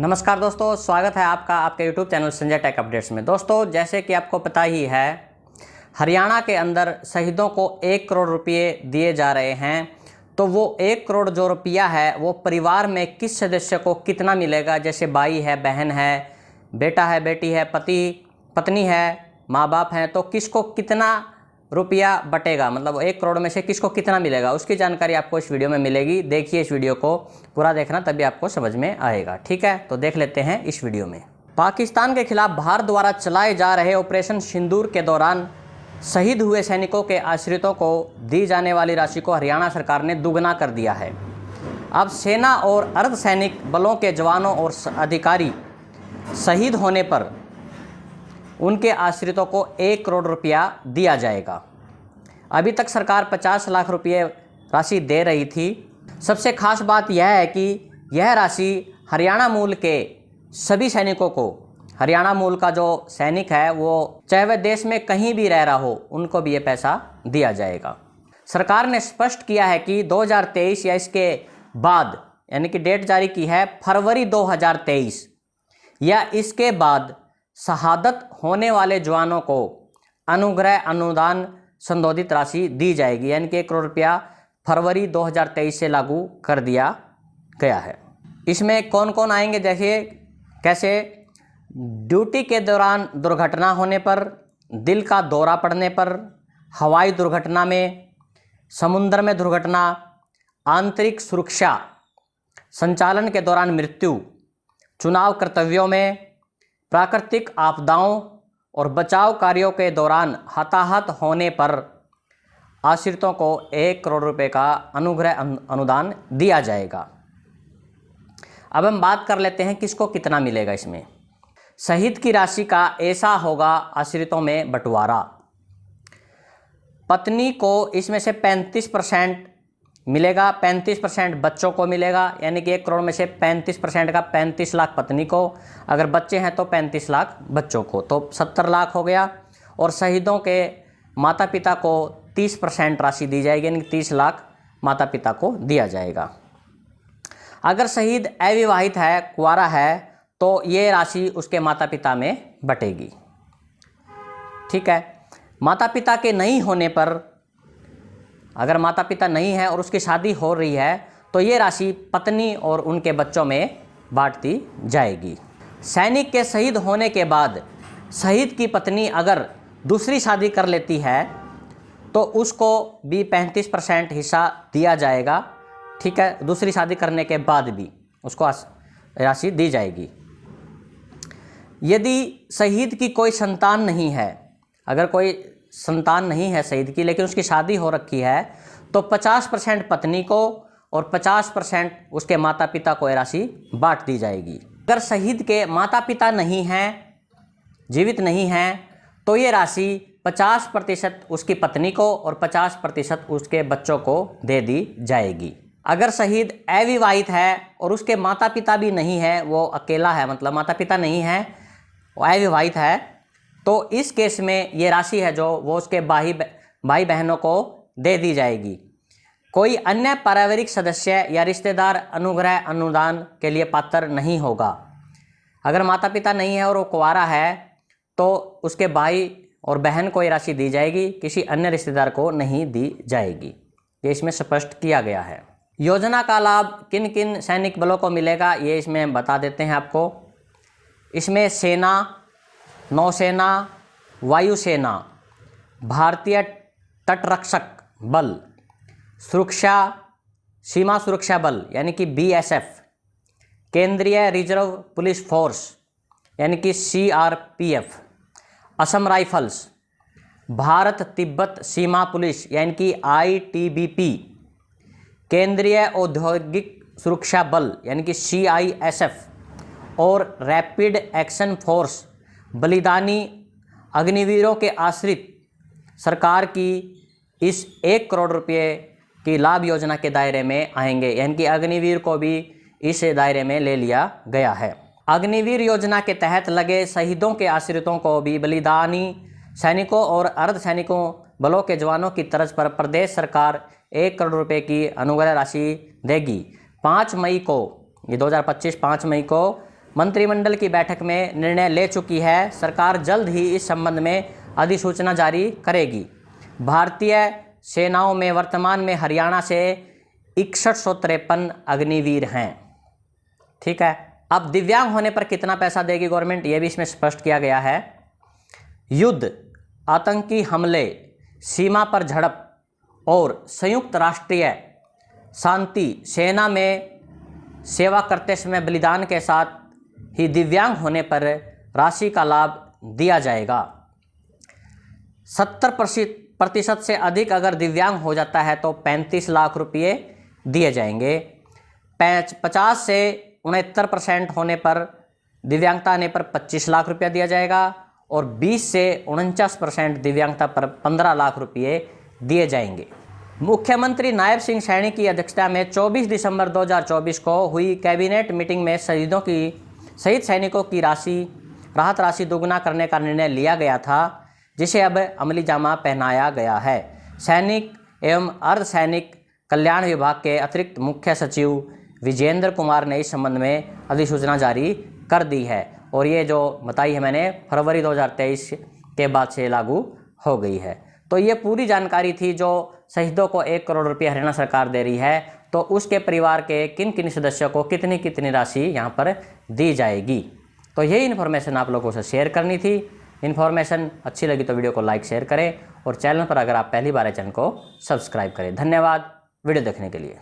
नमस्कार दोस्तों, स्वागत है आपका आपके YouTube channel Sanjay tech updates में। दोस्तों, जैसे कि आपको पता ही है, हरियाणा के अंदर शहीदों को 1 करोड़ रुपये दिए जा रहे हैं। तो वो 1 करोड़ जो रुपया है वो परिवार में किस सदस्य को कितना मिलेगा, जैसे भाई है, बहन है, बेटा है, बेटी है, पति पत्नी है, माँ बाप हैं, तो किसको कितना रुपया बटेगा, मतलब 1 करोड़ में से किसको कितना मिलेगा, उसकी जानकारी आपको इस वीडियो में मिलेगी। देखिए इस वीडियो को पूरा देखना, तभी आपको समझ में आएगा। ठीक है, तो देख लेते हैं इस वीडियो में। पाकिस्तान के खिलाफ भारत द्वारा चलाए जा रहे ऑपरेशन सिंदूर के दौरान शहीद हुए सैनिकों के आश्रितों को दी जाने वाली राशि को हरियाणा सरकार ने दुगना कर दिया है। अब सेना और अर्धसैनिक बलों के जवानों और अधिकारी शहीद होने पर उनके आश्रितों को 1 करोड़ रुपया दिया जाएगा। अभी तक सरकार 50 लाख रुपये राशि दे रही थी। सबसे खास बात यह है कि यह राशि हरियाणा मूल के सभी सैनिकों को, हरियाणा मूल का जो सैनिक है वो चाहे वह देश में कहीं भी रह रहा हो, उनको भी ये पैसा दिया जाएगा। सरकार ने स्पष्ट किया है कि 2023 या इसके बाद, यानी कि डेट जारी की है फरवरी 2023 या इसके बाद शहादत होने वाले जवानों को अनुग्रह अनुदान संशोधित राशि दी जाएगी, यानी कि 1 करोड़ रुपया फरवरी 2023 से लागू कर दिया गया है। इसमें कौन कौन आएंगे, देखिए कैसे। ड्यूटी के दौरान दुर्घटना होने पर, दिल का दौरा पड़ने पर, हवाई दुर्घटना में, समुद्र में दुर्घटना, आंतरिक सुरक्षा संचालन के दौरान मृत्यु, चुनाव कर्तव्यों में, प्राकृतिक आपदाओं और बचाव कार्यों के दौरान हताहत होने पर आश्रितों को 1 करोड़ रुपए का अनुग्रह अनुदान दिया जाएगा। अब हम बात कर लेते हैं किसको कितना मिलेगा। इसमें शहीद की राशि का ऐसा होगा आश्रितों में बंटवारा। पत्नी को इसमें से 35% मिलेगा, 35% बच्चों को मिलेगा, यानी कि 1 करोड़ में से 35% का 35 लाख पत्नी को, अगर बच्चे हैं तो 35 लाख बच्चों को, तो 70 लाख हो गया। और शहीदों के माता पिता को 30% राशि दी जाएगी, यानी 30 लाख माता पिता को दिया जाएगा। अगर शहीद अविवाहित है, कुंवारा है, तो ये राशि उसके माता पिता में बटेगी। ठीक है। माता पिता के नहीं होने पर, अगर माता पिता नहीं है और उसकी शादी हो रही है, तो ये राशि पत्नी और उनके बच्चों में बांट दी जाएगी। सैनिक के शहीद होने के बाद शहीद की पत्नी अगर दूसरी शादी कर लेती है तो उसको भी 35% हिस्सा दिया जाएगा। ठीक है, दूसरी शादी करने के बाद भी उसको राशि दी जाएगी। यदि शहीद की कोई संतान नहीं है, अगर कोई संतान नहीं है शहीद की लेकिन उसकी शादी हो रखी है, तो 50% पत्नी को और 50% उसके माता पिता को यह राशि बांट दी जाएगी। अगर शहीद के माता पिता नहीं हैं, जीवित नहीं हैं, तो ये राशि 50% उसकी पत्नी को और 50% उसके बच्चों को दे दी जाएगी। अगर शहीद अविवाहित है और उसके माता पिता भी नहीं है, वो अकेला है, मतलब माता पिता नहीं है, वो अविवाहित है, तो इस केस में ये राशि है जो वो उसके भाई बहनों को दे दी जाएगी। कोई अन्य पारिवारिक सदस्य या रिश्तेदार अनुग्रह अनुदान के लिए पात्र नहीं होगा। अगर माता पिता नहीं है और वो कुंवारा है, तो उसके भाई और बहन को ये राशि दी जाएगी, किसी अन्य रिश्तेदार को नहीं दी जाएगी। ये इसमें स्पष्ट किया गया है। योजना का लाभ किन किन सैनिक बलों को मिलेगा, ये इसमें बता देते हैं आपको। इसमें सेना, नौसेना, वायुसेना, भारतीय तटरक्षक बल, सुरक्षा सीमा सुरक्षा बल यानी कि BSF, केंद्रीय रिजर्व पुलिस फोर्स यानी कि CRPF, असम राइफल्स, भारत तिब्बत सीमा पुलिस यानी कि ITBP, केंद्रीय औद्योगिक सुरक्षा बल यानी कि CISF और रैपिड एक्शन फोर्स बलिदानी अग्निवीरों के आश्रित सरकार की इस 1 करोड़ रुपये की लाभ योजना के दायरे में आएंगे, यानी कि अग्निवीर को भी इस दायरे में ले लिया गया है। अग्निवीर योजना के तहत लगे शहीदों के आश्रितों को भी बलिदानी सैनिकों और अर्धसैनिकों बलों के जवानों की तर्ज पर प्रदेश सरकार 1 करोड़ रुपये की अनुग्रह राशि देगी। 5 मई को, ये 2025 5 मई को मंत्रिमंडल की बैठक में निर्णय ले चुकी है। सरकार जल्द ही इस संबंध में अधिसूचना जारी करेगी। भारतीय सेनाओं में वर्तमान में हरियाणा से 6153 अग्निवीर हैं। ठीक है। अब दिव्यांग होने पर कितना पैसा देगी गवर्नमेंट, ये भी इसमें स्पष्ट किया गया है। युद्ध, आतंकी हमले, सीमा पर झड़प और संयुक्त राष्ट्रीय शांति सेना में सेवा करते समय बलिदान के साथ ही दिव्यांग होने पर राशि का लाभ दिया जाएगा। 70% से अधिक अगर दिव्यांग हो जाता है तो 35 लाख रुपये दिए जाएंगे। 50 से 69% होने पर, दिव्यांगता आने पर 25 लाख रुपया दिया जाएगा और 20 से 49% दिव्यांगता पर 15 लाख रुपये दिए जाएंगे। मुख्यमंत्री नायब सिंह सैनी की अध्यक्षता में 24 दिसंबर 2024 को हुई कैबिनेट मीटिंग में शहीद सैनिकों की राहत राशि दोगुना करने का निर्णय लिया गया था, जिसे अब अमली जामा पहनाया गया है। सैनिक एवं अर्धसैनिक कल्याण विभाग के अतिरिक्त मुख्य सचिव विजेंद्र कुमार ने इस संबंध में अधिसूचना जारी कर दी है और ये जो बताई है मैंने, फरवरी 2023 के बाद से लागू हो गई है। तो ये पूरी जानकारी थी जो शहीदों को 1 करोड़ रुपये हरियाणा सरकार दे रही है, तो उसके परिवार के किन किन सदस्यों को कितनी कितनी राशि यहाँ पर दी जाएगी। तो यही इन्फॉर्मेशन आप लोगों से शेयर करनी थी। इन्फॉर्मेशन अच्छी लगी तो वीडियो को लाइक शेयर करें और चैनल पर अगर आप पहली बार है चैनल को सब्सक्राइब करें। धन्यवाद वीडियो देखने के लिए।